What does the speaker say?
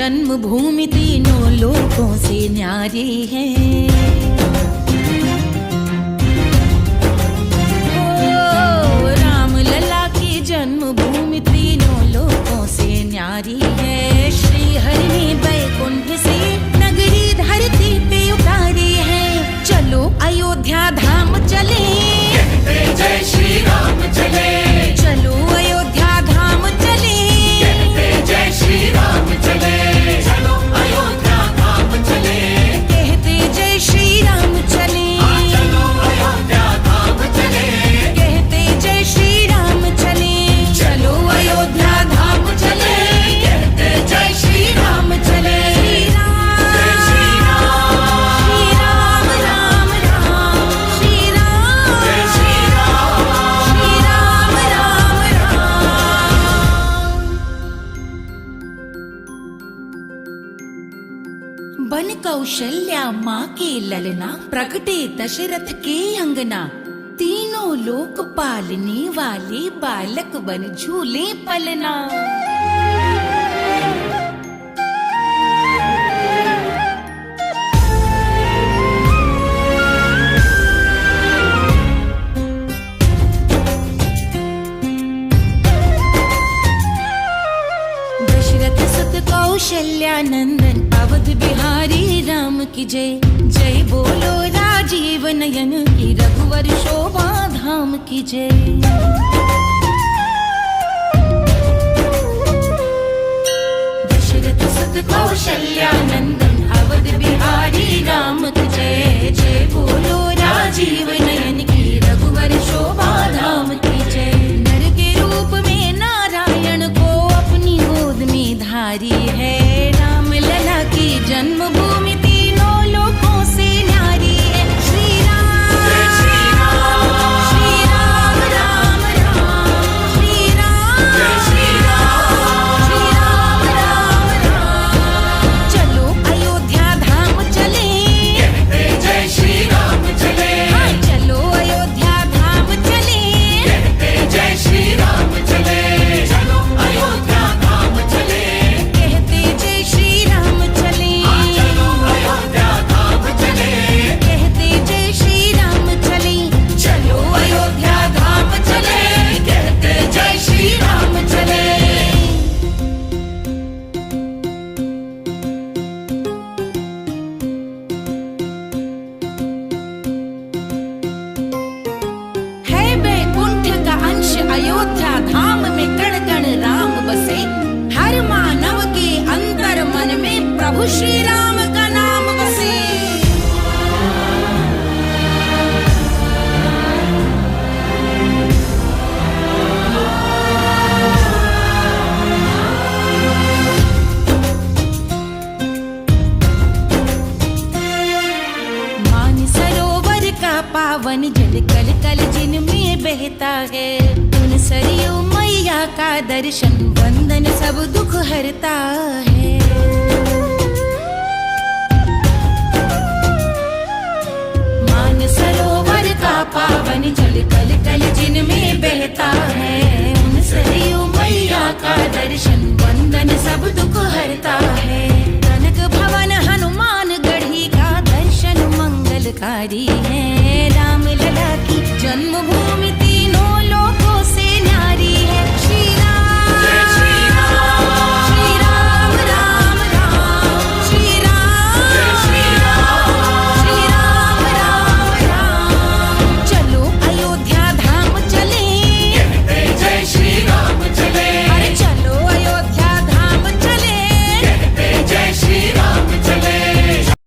जन्मभूमि तीनों लोकों से न्यारी है। ओ राम लला की जन्मभूमि तीनों लोकों से न्यारी है। श्री हरि ने बैकुंठ से नगरी धरती पे उतारी है। चलो अयोध्या धाम चले, कहते जय श्री राम चले। चलो अयोध्या धाम चले, कहते जय श्री राम चले। चलो अयोध्या धाम चले, कहते जय श्री राम चले। चलो अयोध्या धाम चले, कहते जय श्री राम चले। चलो अयोध्या धाम चले, कहते जय श्री राम चले। जय श्री राम, श्री राम राम राम, श्री राम, जय श्री राम, श्री राम राम राम। बन कौशल्या माँ के ललना, प्रगटे दशरथ के अंगना। तीनों लोक पालने वाले बालक बन झूले पलना। दशरथ सुत कौशल्या नंदन, अवध बिहारी राम की जय। जय बोलो राजीव नयन की, रघुवर शोभा धाम की जय। दशरथ सुत कौशल्या नंदन, अवध बिहारी राम की जय। जय बोलो राजीव नयन की, रघुवर शोभा धाम की जय। नर के रूप में नारायण को अपनी गोद में धारी है। राम लला की जन्मभूमि तीनों लोकों से न्यारी है। श्री राम, जय श्री राम, श्री राम राम राम, श्री राम, जय श्री राम, श्री राम राम राम। चलो अयोध्या धाम चले, कहते जय श्री राम चले। हाँ चलो अयोध्या धाम चले, कहते जय श्री राम चले। चलो अयोध्या धाम चले, कहते जय श्री राम चले। चलो अयोध्या धाम चले, कहते जय श्री राम चले। चलो अयोध्या धाम चले, कहते जय श्री राम चले। है बैकुंठ का अंश अयोध्या धाम में, कण कण राम बसे। हर मानव के अंतर मन में प्रभु श्री राम का नाम बसे। मानसरोवर का पावन जल कल कल जिनमें बहता है। उन सरयू मैया का दर्शन, वंदन सब दुख हरता है। मानसरोवर का पावन जल कल कल जिनमें बहता है। उन सरयू मैया का दर्शन,